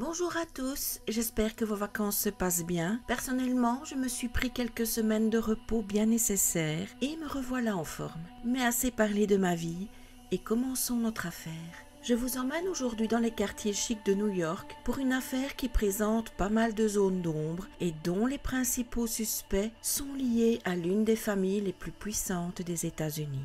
Bonjour à tous, j'espère que vos vacances se passent bien. Personnellement, je me suis pris quelques semaines de repos bien nécessaires et me revoilà en forme. Mais assez parlé de ma vie et commençons notre affaire. Je vous emmène aujourd'hui dans les quartiers chics de New York pour une affaire qui présente pas mal de zones d'ombre et dont les principaux suspects sont liés à l'une des familles les plus puissantes des États-Unis.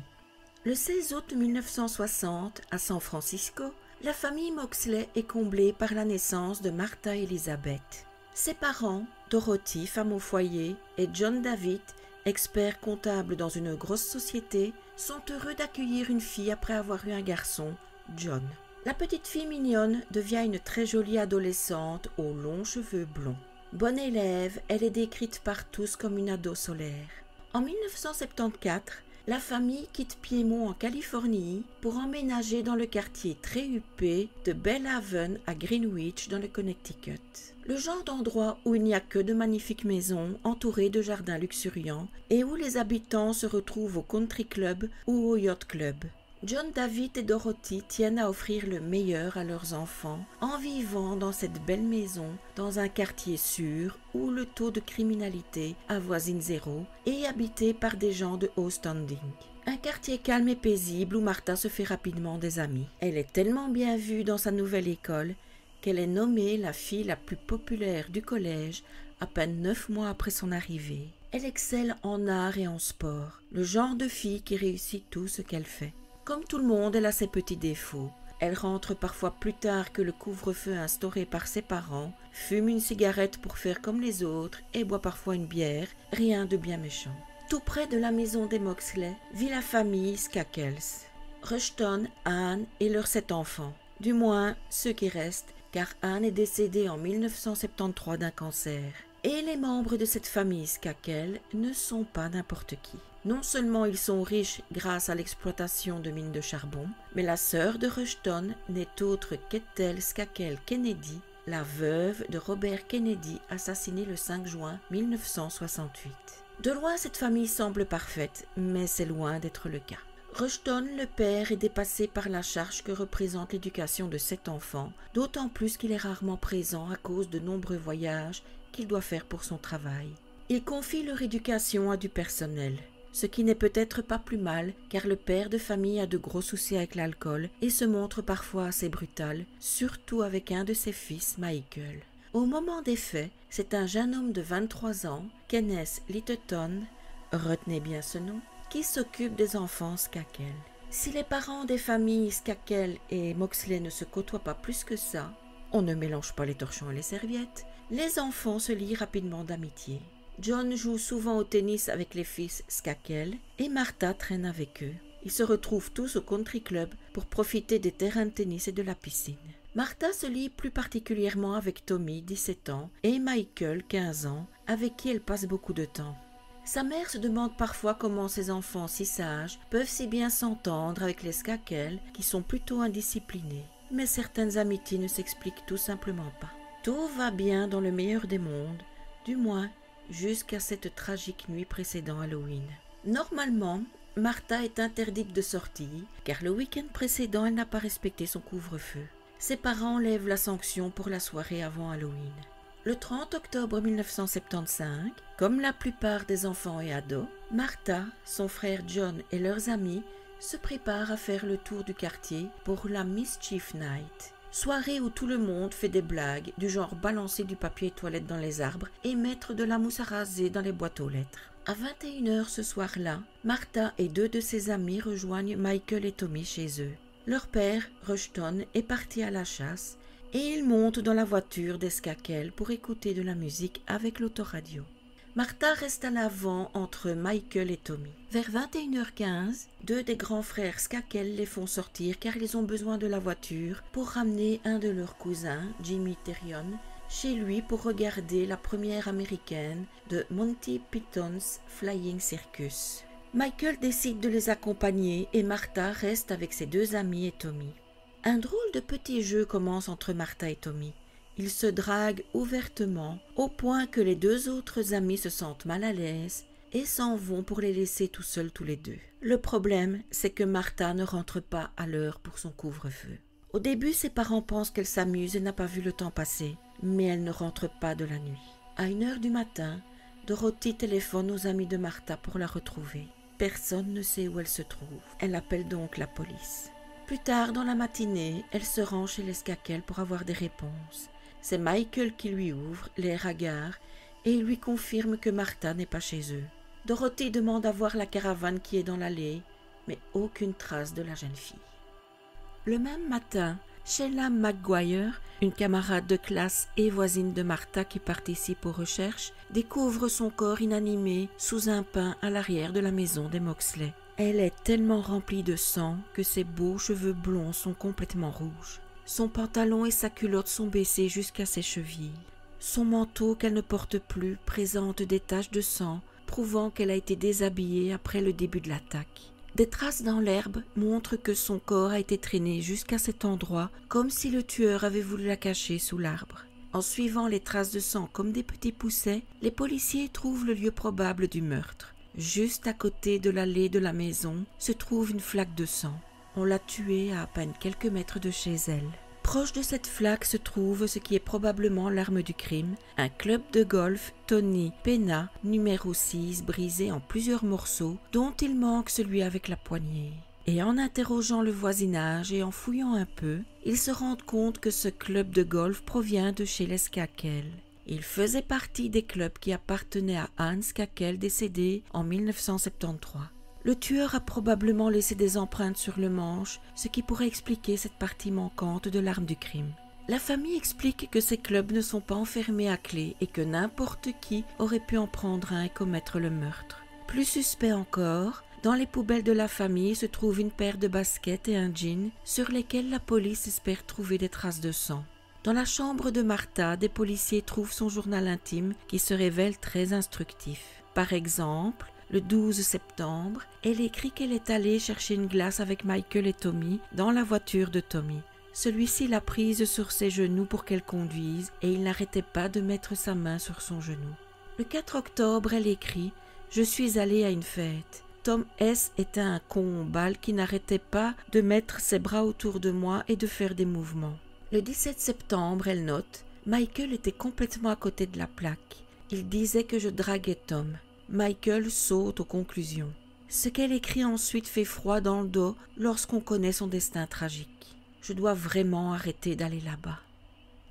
Le 16 août 1960, à San Francisco, la famille Moxley est comblée par la naissance de Martha Elizabeth. Ses parents, Dorothy, femme au foyer, et John David, expert comptable dans une grosse société, sont heureux d'accueillir une fille après avoir eu un garçon, John. La petite fille mignonne devient une très jolie adolescente aux longs cheveux blonds. Bonne élève, elle est décrite par tous comme une ado solaire. En 1974, la famille quitte Piedmont en Californie pour emménager dans le quartier très huppé de Belle Haven à Greenwich dans le Connecticut. Le genre d'endroit où il n'y a que de magnifiques maisons entourées de jardins luxuriants et où les habitants se retrouvent au country club ou au yacht club. John David et Dorothy tiennent à offrir le meilleur à leurs enfants en vivant dans cette belle maison dans un quartier sûr où le taux de criminalité avoisine zéro et habité par des gens de haut standing. Un quartier calme et paisible où Martha se fait rapidement des amis. Elle est tellement bien vue dans sa nouvelle école qu'elle est nommée la fille la plus populaire du collège à peine 9 mois après son arrivée. Elle excelle en art et en sport, le genre de fille qui réussit tout ce qu'elle fait. Comme tout le monde, elle a ses petits défauts. Elle rentre parfois plus tard que le couvre-feu instauré par ses parents, fume une cigarette pour faire comme les autres et boit parfois une bière, rien de bien méchant. Tout près de la maison des Moxley vit la famille Skackels. Rushton, Anne et leurs 7 enfants. Du moins, ceux qui restent, car Anne est décédée en 1973 d'un cancer. Et les membres de cette famille Skakel ne sont pas n'importe qui. Non seulement ils sont riches grâce à l'exploitation de mines de charbon, mais la sœur de Rushton n'est autre qu'Ethel Skakel Kennedy, la veuve de Robert Kennedy assassiné le 5 juin 1968. De loin, cette famille semble parfaite, mais c'est loin d'être le cas. Rushton, le père, est dépassé par la charge que représente l'éducation de 7 enfants, d'autant plus qu'il est rarement présent à cause de nombreux voyages qu'il doit faire pour son travail. Il confie leur éducation à du personnel, ce qui n'est peut-être pas plus mal car le père de famille a de gros soucis avec l'alcool et se montre parfois assez brutal, surtout avec un de ses fils, Michael. Au moment des faits, c'est un jeune homme de 23 ans, Kenneth Littleton, retenez bien ce nom, qui s'occupe des enfants Skakel. Si les parents des familles Skakel et Moxley ne se côtoient pas plus que ça, on ne mélange pas les torchons et les serviettes, les enfants se lient rapidement d'amitié. John joue souvent au tennis avec les fils Skakel et Martha traîne avec eux. Ils se retrouvent tous au country club pour profiter des terrains de tennis et de la piscine. Martha se lie plus particulièrement avec Tommy, 17 ans, et Michael, 15 ans, avec qui elle passe beaucoup de temps. Sa mère se demande parfois comment ces enfants si sages peuvent si bien s'entendre avec les Skakel qui sont plutôt indisciplinés. Mais certaines amitiés ne s'expliquent tout simplement pas. Tout va bien dans le meilleur des mondes, du moins jusqu'à cette tragique nuit précédant Halloween. Normalement, Martha est interdite de sortie car le week-end précédent elle n'a pas respecté son couvre-feu. Ses parents lèvent la sanction pour la soirée avant Halloween. Le 30 octobre 1975, comme la plupart des enfants et ados, Martha, son frère John et leurs amis se préparent à faire le tour du quartier pour la Mischief Night. Soirée où tout le monde fait des blagues du genre balancer du papier toilette dans les arbres et mettre de la mousse à raser dans les boîtes aux lettres. À 21h ce soir-là, Martha et 2 de ses amis rejoignent Michael et Tommy chez eux. Leur père, Rushton, est parti à la chasse et ils montent dans la voiture des Skakel pour écouter de la musique avec l'autoradio. Martha reste à l'avant entre Michael et Tommy. Vers 21h15, 2 des grands frères Skakel les font sortir car ils ont besoin de la voiture pour ramener un de leurs cousins, Jimmy Terrion, chez lui pour regarder la première américaine de Monty Python's Flying Circus. Michael décide de les accompagner et Martha reste avec ses 2 amis et Tommy. Un drôle de petit jeu commence entre Martha et Tommy. Ils se draguent ouvertement au point que les 2 autres amis se sentent mal à l'aise et s'en vont pour les laisser tout seuls tous les 2. Le problème, c'est que Martha ne rentre pas à l'heure pour son couvre-feu. Au début, ses parents pensent qu'elle s'amuse et n'a pas vu le temps passer, mais elle ne rentre pas de la nuit. À 1 heure du matin, Dorothy téléphone aux amis de Martha pour la retrouver. Personne ne sait où elle se trouve. Elle appelle donc la police. Plus tard dans la matinée, elle se rend chez les Skakel pour avoir des réponses. C'est Michael qui lui ouvre, l'air hagard, et il lui confirme que Martha n'est pas chez eux. Dorothy demande à voir la caravane qui est dans l'allée, mais aucune trace de la jeune fille. Le même matin, Sheila McGuire, une camarade de classe et voisine de Martha qui participe aux recherches, découvre son corps inanimé sous un pin à l'arrière de la maison des Moxley. Elle est tellement remplie de sang que ses beaux cheveux blonds sont complètement rouges. Son pantalon et sa culotte sont baissés jusqu'à ses chevilles. Son manteau qu'elle ne porte plus présente des taches de sang, prouvant qu'elle a été déshabillée après le début de l'attaque. Des traces dans l'herbe montrent que son corps a été traîné jusqu'à cet endroit, comme si le tueur avait voulu la cacher sous l'arbre. En suivant les traces de sang comme des petits poussets, les policiers trouvent le lieu probable du meurtre. Juste à côté de l'allée de la maison se trouve une flaque de sang. On l'a tuée à peine quelques mètres de chez elle. Proche de cette flaque se trouve ce qui est probablement l'arme du crime, un club de golf Tony Pena numéro 6 brisé en plusieurs morceaux dont il manque celui avec la poignée. Et en interrogeant le voisinage et en fouillant un peu, ils se rendent compte que ce club de golf provient de chez les Skakel. Il faisait partie des clubs qui appartenaient à Hans Skakel décédé en 1973. Le tueur a probablement laissé des empreintes sur le manche, ce qui pourrait expliquer cette partie manquante de l'arme du crime. La famille explique que ces clubs ne sont pas enfermés à clé et que n'importe qui aurait pu en prendre un et commettre le meurtre. Plus suspect encore, dans les poubelles de la famille se trouve une paire de baskets et un jean sur lesquels la police espère trouver des traces de sang. Dans la chambre de Martha, des policiers trouvent son journal intime qui se révèle très instructif. Par exemple, le 12 septembre, elle écrit qu'elle est allée chercher une glace avec Michael et Tommy dans la voiture de Tommy. Celui-ci l'a prise sur ses genoux pour qu'elle conduise et il n'arrêtait pas de mettre sa main sur son genou. Le 4 octobre, elle écrit « Je suis allée à une fête. Tom S. était un con au bal qui n'arrêtait pas de mettre ses bras autour de moi et de faire des mouvements. » Le 17 septembre, elle note « Michael était complètement à côté de la plaque. Il disait que je draguais Tom. » Michael saute aux conclusions. Ce qu'elle écrit ensuite fait froid dans le dos lorsqu'on connaît son destin tragique. Je dois vraiment arrêter d'aller là-bas.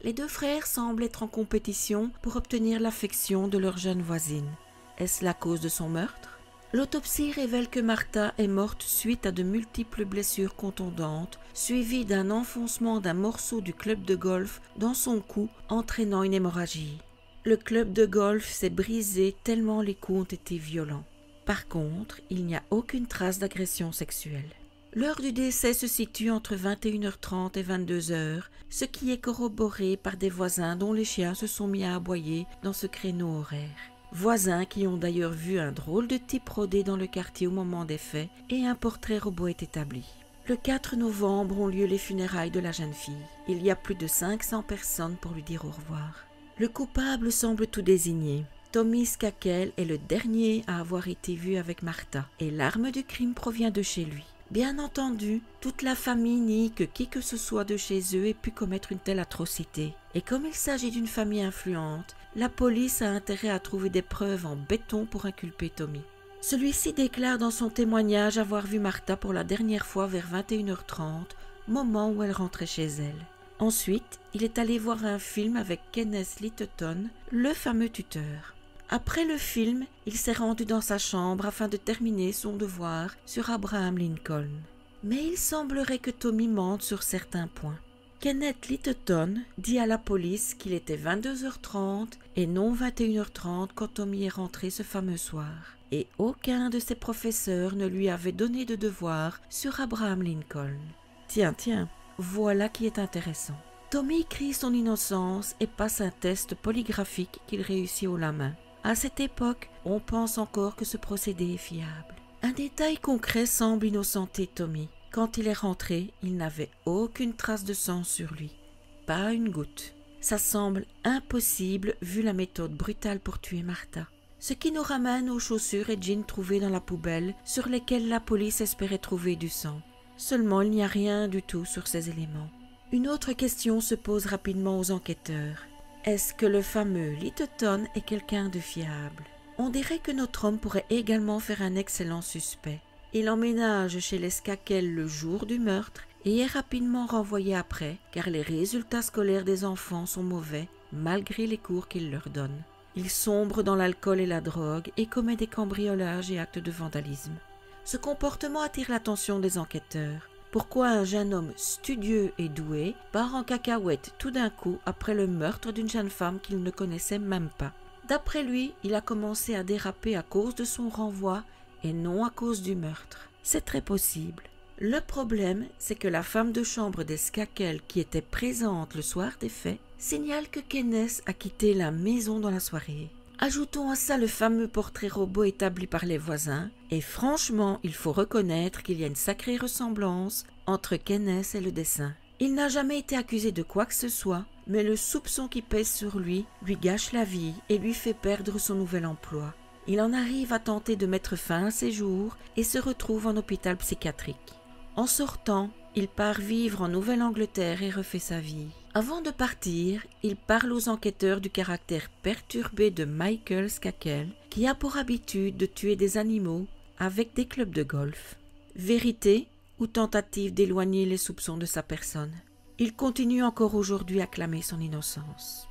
Les deux frères semblent être en compétition pour obtenir l'affection de leur jeune voisine. Est-ce la cause de son meurtre? L'autopsie révèle que Martha est morte suite à de multiples blessures contondantes, suivies d'un enfoncement d'un morceau du club de golf dans son cou, entraînant une hémorragie. Le club de golf s'est brisé tellement les coups ont été violents. Par contre, il n'y a aucune trace d'agression sexuelle. L'heure du décès se situe entre 21h30 et 22h, ce qui est corroboré par des voisins dont les chiens se sont mis à aboyer dans ce créneau horaire. Voisins qui ont d'ailleurs vu un drôle de type rôder dans le quartier au moment des faits et un portrait robot est établi. Le 4 novembre ont lieu les funérailles de la jeune fille. Il y a plus de 500 personnes pour lui dire au revoir. Le coupable semble tout désigné. Tommy Skakel est le dernier à avoir été vu avec Martha et l'arme du crime provient de chez lui. Bien entendu, toute la famille nie que qui que ce soit de chez eux ait pu commettre une telle atrocité. Et comme il s'agit d'une famille influente, la police a intérêt à trouver des preuves en béton pour inculper Tommy. Celui-ci déclare dans son témoignage avoir vu Martha pour la dernière fois vers 21h30, moment où elle rentrait chez elle. Ensuite, il est allé voir un film avec Kenneth Littleton, le fameux tuteur. Après le film, il s'est rendu dans sa chambre afin de terminer son devoir sur Abraham Lincoln. Mais il semblerait que Tommy mente sur certains points. Kenneth Littleton dit à la police qu'il était 22h30 et non 21h30 quand Tommy est rentré ce fameux soir. Et aucun de ses professeurs ne lui avait donné de devoir sur Abraham Lincoln. Tiens, voilà qui est intéressant. Tommy crie son innocence et passe un test polygraphique qu'il réussit haut la main. À cette époque, on pense encore que ce procédé est fiable. Un détail concret semble innocenter Tommy. Quand il est rentré, il n'avait aucune trace de sang sur lui. Pas une goutte. Ça semble impossible vu la méthode brutale pour tuer Martha. Ce qui nous ramène aux chaussures et jeans trouvés dans la poubelle sur lesquels la police espérait trouver du sang. Seulement, il n'y a rien du tout sur ces éléments. Une autre question se pose rapidement aux enquêteurs. Est-ce que le fameux Littleton est quelqu'un de fiable? On dirait que notre homme pourrait également faire un excellent suspect. Il emménage chez les Skakel le jour du meurtre et est rapidement renvoyé après, car les résultats scolaires des enfants sont mauvais, malgré les cours qu'il leur donne. Il sombre dans l'alcool et la drogue et commet des cambriolages et actes de vandalisme. Ce comportement attire l'attention des enquêteurs. Pourquoi un jeune homme studieux et doué part en cacahuète tout d'un coup après le meurtre d'une jeune femme qu'il ne connaissait même pas? D'après lui, il a commencé à déraper à cause de son renvoi et non à cause du meurtre. C'est très possible. Le problème, c'est que la femme de chambre des Skakel qui était présente le soir des faits signale que Kenneth a quitté la maison dans la soirée. Ajoutons à ça le fameux portrait robot établi par les voisins, et franchement, il faut reconnaître qu'il y a une sacrée ressemblance entre Kenneth et le dessin. Il n'a jamais été accusé de quoi que ce soit, mais le soupçon qui pèse sur lui gâche la vie et lui fait perdre son nouvel emploi. Il en arrive à tenter de mettre fin à ses jours et se retrouve en hôpital psychiatrique. En sortant, il part vivre en Nouvelle-Angleterre et refait sa vie. Avant de partir, il parle aux enquêteurs du caractère perturbé de Michael Skakel, qui a pour habitude de tuer des animaux avec des clubs de golf. Vérité ou tentative d'éloigner les soupçons de sa personne? Il continue encore aujourd'hui à clamer son innocence.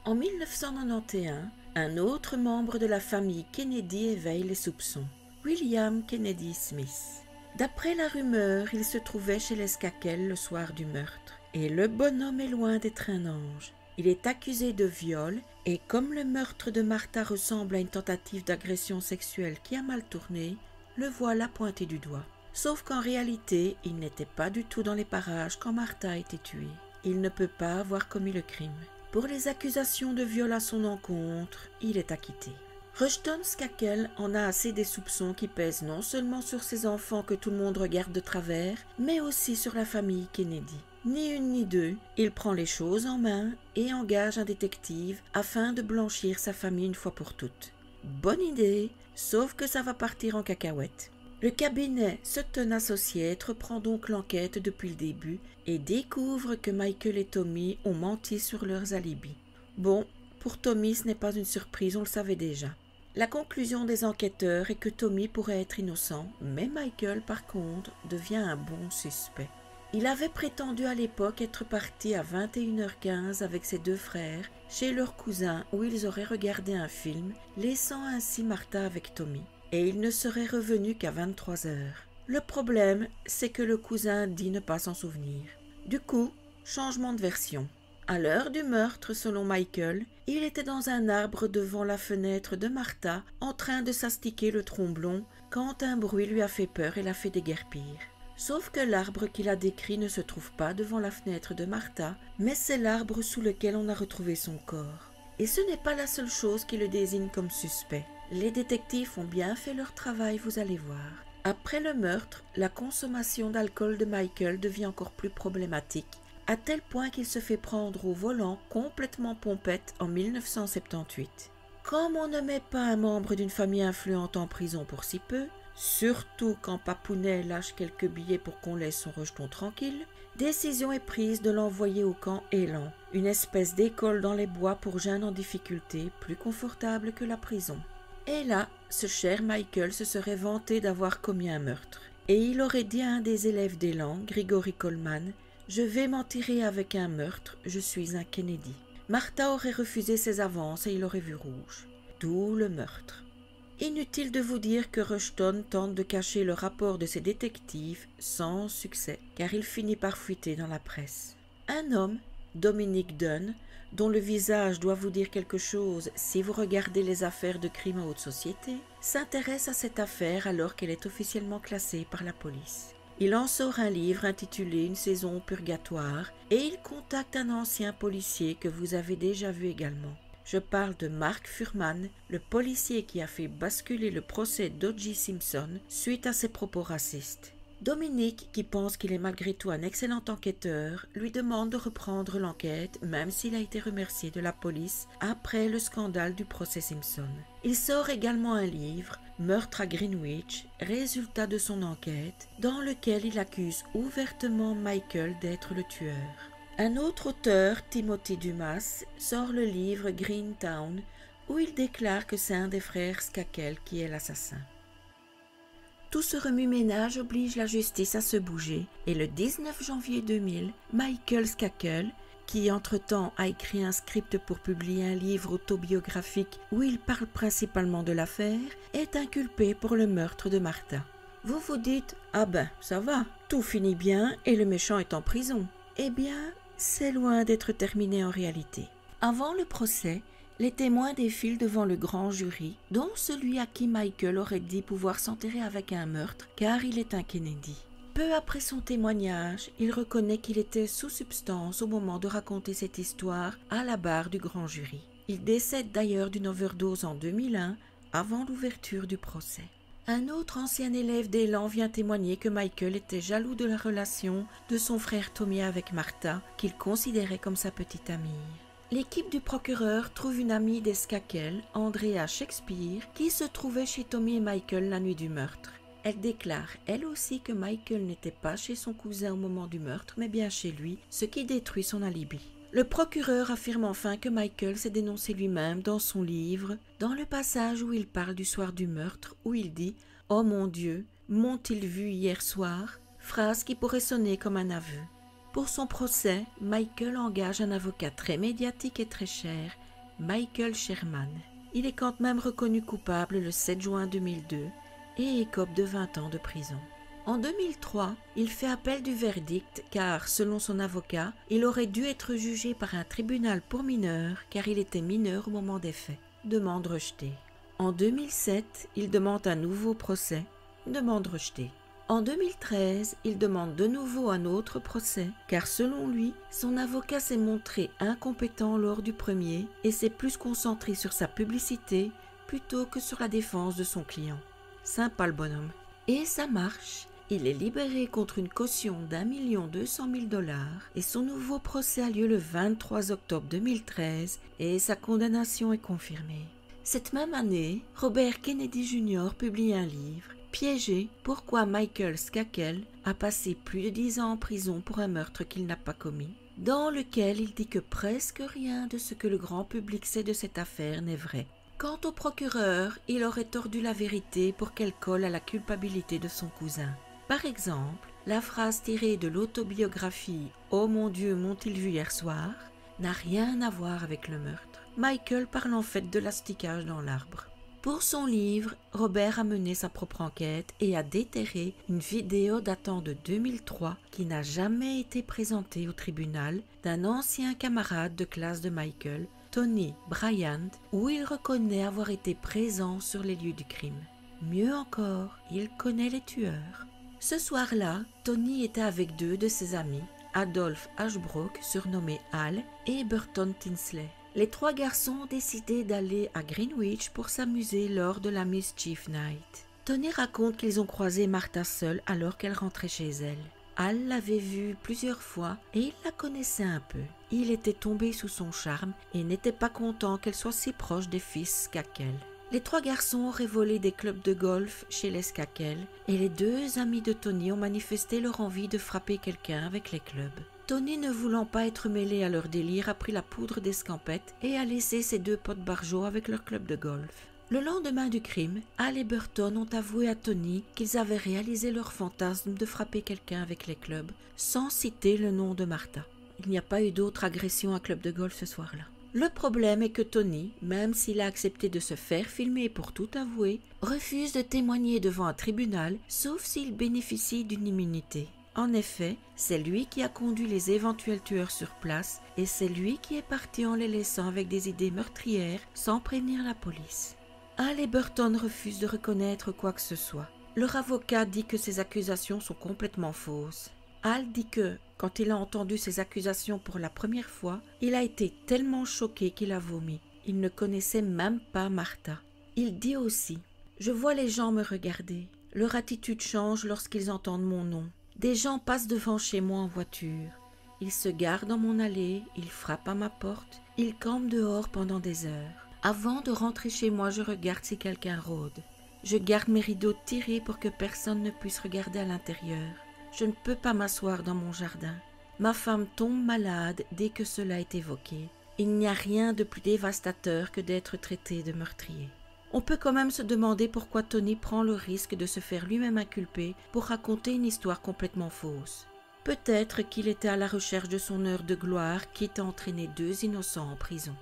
En 1991, un autre membre de la famille Kennedy éveille les soupçons, William Kennedy Smith. D'après la rumeur, il se trouvait chez les Skakel le soir du meurtre. Et le bonhomme est loin d'être un ange. Il est accusé de viol et comme le meurtre de Martha ressemble à une tentative d'agression sexuelle qui a mal tourné, le voilà pointé du doigt. Sauf qu'en réalité, il n'était pas du tout dans les parages quand Martha a été tuée. Il ne peut pas avoir commis le crime. Pour les accusations de viol à son encontre, il est acquitté. Rushton Skakel en a assez des soupçons qui pèsent non seulement sur ses enfants que tout le monde regarde de travers, mais aussi sur la famille Kennedy. Ni une ni deux, il prend les choses en main et engage un détective afin de blanchir sa famille une fois pour toutes. Bonne idée, sauf que ça va partir en cacahuète. Le cabinet Sutton Associates reprend donc l'enquête depuis le début et découvre que Michael et Tommy ont menti sur leurs alibis. Bon, pour Tommy ce n'est pas une surprise, on le savait déjà. La conclusion des enquêteurs est que Tommy pourrait être innocent, mais Michael par contre devient un bon suspect. Il avait prétendu à l'époque être parti à 21h15 avec ses deux frères chez leur cousin où ils auraient regardé un film, laissant ainsi Martha avec Tommy. Et il ne serait revenu qu'à 23h. Le problème, c'est que le cousin dit ne pas s'en souvenir. Du coup, changement de version. À l'heure du meurtre, selon Michael, il était dans un arbre devant la fenêtre de Martha en train de s'astiquer le tromblon quand un bruit lui a fait peur et l'a fait déguerpir. Sauf que l'arbre qu'il a décrit ne se trouve pas devant la fenêtre de Martha, mais c'est l'arbre sous lequel on a retrouvé son corps. Et ce n'est pas la seule chose qui le désigne comme suspect. Les détectives ont bien fait leur travail, vous allez voir. Après le meurtre, la consommation d'alcool de Michael devient encore plus problématique, à tel point qu'il se fait prendre au volant complètement pompette en 1978. Comme on ne met pas un membre d'une famille influente en prison pour si peu, surtout quand Papounet lâche quelques billets pour qu'on laisse son rejeton tranquille, décision est prise de l'envoyer au camp Élan, une espèce d'école dans les bois pour jeunes en difficulté, plus confortable que la prison. Et là, ce cher Michael se serait vanté d'avoir commis un meurtre. Et il aurait dit à un des élèves d'Élan, Gregory Coleman, « Je vais m'en tirer avec un meurtre, je suis un Kennedy ». Martha aurait refusé ses avances et il aurait vu rouge. D'où le meurtre. Inutile de vous dire que Rushton tente de cacher le rapport de ses détectives sans succès, car il finit par fuiter dans la presse. Un homme, Dominic Dunn, dont le visage doit vous dire quelque chose si vous regardez les affaires de crime en haute société, s'intéresse à cette affaire alors qu'elle est officiellement classée par la police. Il en sort un livre intitulé « Une saison au purgatoire » et il contacte un ancien policier que vous avez déjà vu également. Je parle de Mark Fuhrman, le policier qui a fait basculer le procès d'O.J. Simpson suite à ses propos racistes. Dominique, qui pense qu'il est malgré tout un excellent enquêteur, lui demande de reprendre l'enquête, même s'il a été remercié de la police après le scandale du procès Simpson. Il sort également un livre, Meurtre à Greenwich, résultat de son enquête, dans lequel il accuse ouvertement Michael d'être le tueur. Un autre auteur, Timothy Dumas, sort le livre Greentown, où il déclare que c'est un des frères Skakel qui est l'assassin. Tout ce remue-ménage oblige la justice à se bouger et le 19 janvier 2000, Michael Skakel, qui entre-temps a écrit un script pour publier un livre autobiographique où il parle principalement de l'affaire, est inculpé pour le meurtre de Martha. Vous vous dites « Ah ben, ça va, tout finit bien et le méchant est en prison ». Eh bien, c'est loin d'être terminé en réalité. Avant le procès, les témoins défilent devant le grand jury, dont celui à qui Michael aurait dit pouvoir s'enterrer avec un meurtre, car il est un Kennedy. Peu après son témoignage, il reconnaît qu'il était sous substance au moment de raconter cette histoire à la barre du grand jury. Il décède d'ailleurs d'une overdose en 2001, avant l'ouverture du procès. Un autre ancien élève d'Élan vient témoigner que Michael était jaloux de la relation de son frère Tommy avec Martha, qu'il considérait comme sa petite amie. L'équipe du procureur trouve une amie des Skakel, Andrea Shakespeare, qui se trouvait chez Tommy et Michael la nuit du meurtre. Elle déclare elle aussi que Michael n'était pas chez son cousin au moment du meurtre, mais bien chez lui, ce qui détruit son alibi. Le procureur affirme enfin que Michael s'est dénoncé lui-même dans son livre, dans le passage où il parle du soir du meurtre, où il dit « Oh mon Dieu, m'ont-ils vu hier soir ?» phrase qui pourrait sonner comme un aveu. Pour son procès, Michael engage un avocat très médiatique et très cher, Michael Sherman. Il est quand même reconnu coupable le 7 juin 2002 et écope de 20 ans de prison. En 2003, il fait appel du verdict car, selon son avocat, il aurait dû être jugé par un tribunal pour mineurs car il était mineur au moment des faits. Demande rejetée. En 2007, il demande un nouveau procès. Demande rejetée. En 2013, il demande de nouveau un autre procès, car selon lui, son avocat s'est montré incompétent lors du premier et s'est plus concentré sur sa publicité plutôt que sur la défense de son client. Sympa le bonhomme. Et ça marche. Il est libéré contre une caution d'1 200 000 $ et son nouveau procès a lieu le 23 octobre 2013 et sa condamnation est confirmée. Cette même année, Robert Kennedy Jr. publie un livre, Piégé, pourquoi Michael Skakel a passé plus de 10 ans en prison pour un meurtre qu'il n'a pas commis, dans lequel il dit que presque rien de ce que le grand public sait de cette affaire n'est vrai. Quant au procureur, il aurait tordu la vérité pour qu'elle colle à la culpabilité de son cousin. Par exemple, la phrase tirée de l'autobiographie « Oh mon Dieu, m'ont-ils vu hier soir ?» n'a rien à voir avec le meurtre. Michael parle en fait de l'asticage dans l'arbre. Pour son livre, Robert a mené sa propre enquête et a déterré une vidéo datant de 2003 qui n'a jamais été présentée au tribunal d'un ancien camarade de classe de Michael, Tony Bryant, où il reconnaît avoir été présent sur les lieux du crime. Mieux encore, il connaît les tueurs. Ce soir-là, Tony était avec deux de ses amis, Adolph Ashbrook, surnommé Al, et Burton Tinsley. Les trois garçons ont décidé d'aller à Greenwich pour s'amuser lors de la Mischief Night. Tony raconte qu'ils ont croisé Martha seule alors qu'elle rentrait chez elle. Al l'avait vue plusieurs fois et il la connaissait un peu. Il était tombé sous son charme et n'était pas content qu'elle soit si proche des fils Skakel. Les trois garçons auraient volé des clubs de golf chez les Skakel et les deux amis de Tony ont manifesté leur envie de frapper quelqu'un avec les clubs. Tony, ne voulant pas être mêlé à leur délire, a pris la poudre d'escampette et a laissé ses deux potes barjots avec leur club de golf. Le lendemain du crime, Al et Burton ont avoué à Tony qu'ils avaient réalisé leur fantasme de frapper quelqu'un avec les clubs, sans citer le nom de Martha. Il n'y a pas eu d'autre agression à club de golf ce soir-là. Le problème est que Tony, même s'il a accepté de se faire filmer pour tout avouer, refuse de témoigner devant un tribunal, sauf s'il bénéficie d'une immunité. En effet, c'est lui qui a conduit les éventuels tueurs sur place et c'est lui qui est parti en les laissant avec des idées meurtrières sans prévenir la police. Al et Burton refusent de reconnaître quoi que ce soit. Leur avocat dit que ces accusations sont complètement fausses. Al dit que, quand il a entendu ces accusations pour la première fois, il a été tellement choqué qu'il a vomi. Il ne connaissait même pas Martha. Il dit aussi « Je vois les gens me regarder. Leur attitude change lorsqu'ils entendent mon nom. Des gens passent devant chez moi en voiture. Ils se garent dans mon allée, ils frappent à ma porte, ils campent dehors pendant des heures. Avant de rentrer chez moi, je regarde si quelqu'un rôde. Je garde mes rideaux tirés pour que personne ne puisse regarder à l'intérieur. Je ne peux pas m'asseoir dans mon jardin. Ma femme tombe malade dès que cela est évoqué. Il n'y a rien de plus dévastateur que d'être traité de meurtrier. On peut quand même se demander pourquoi Tony prend le risque de se faire lui-même inculper pour raconter une histoire complètement fausse. Peut-être qu'il était à la recherche de son heure de gloire qui a entraîné 2 innocents en prison.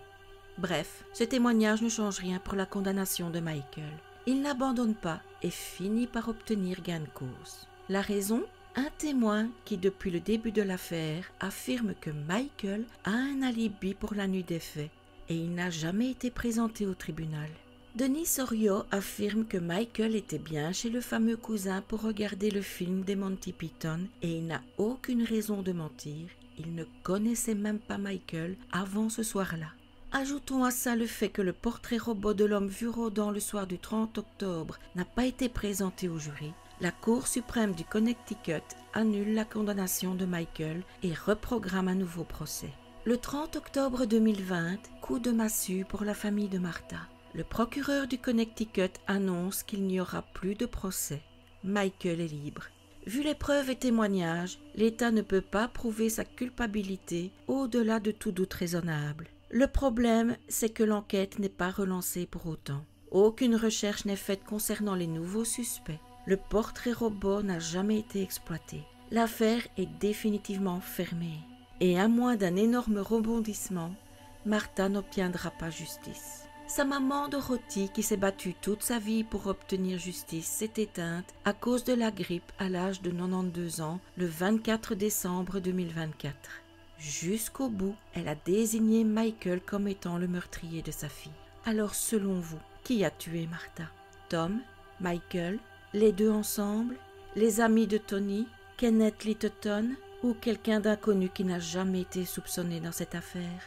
Bref, ce témoignage ne change rien pour la condamnation de Michael. Il n'abandonne pas et finit par obtenir gain de cause. La raison ? Un témoin qui, depuis le début de l'affaire, affirme que Michael a un alibi pour la nuit des faits et il n'a jamais été présenté au tribunal. Denis Sorio affirme que Michael était bien chez le fameux cousin pour regarder le film des Monty Python et il n'a aucune raison de mentir. Il ne connaissait même pas Michael avant ce soir-là. Ajoutons à ça le fait que le portrait robot de l'homme vu rôdant le soir du 30 octobre n'a pas été présenté au jury. La Cour suprême du Connecticut annule la condamnation de Michael et reprogramme un nouveau procès. Le 30 octobre 2020, coup de massue pour la famille de Martha. Le procureur du Connecticut annonce qu'il n'y aura plus de procès. Michael est libre. Vu les preuves et témoignages, l'État ne peut pas prouver sa culpabilité au-delà de tout doute raisonnable. Le problème, c'est que l'enquête n'est pas relancée pour autant. Aucune recherche n'est faite concernant les nouveaux suspects. Le portrait robot n'a jamais été exploité. L'affaire est définitivement fermée. Et à moins d'un énorme rebondissement, Martha n'obtiendra pas justice. Sa maman Dorothy, qui s'est battue toute sa vie pour obtenir justice, s'est éteinte à cause de la grippe à l'âge de 92 ans le 24 décembre 2024. Jusqu'au bout, elle a désigné Michael comme étant le meurtrier de sa fille. Alors selon vous, qui a tué Martha ? Tom ? Michael ? Les deux ensemble, les amis de Tony, Kenneth Littleton ou quelqu'un d'inconnu qui n'a jamais été soupçonné dans cette affaire.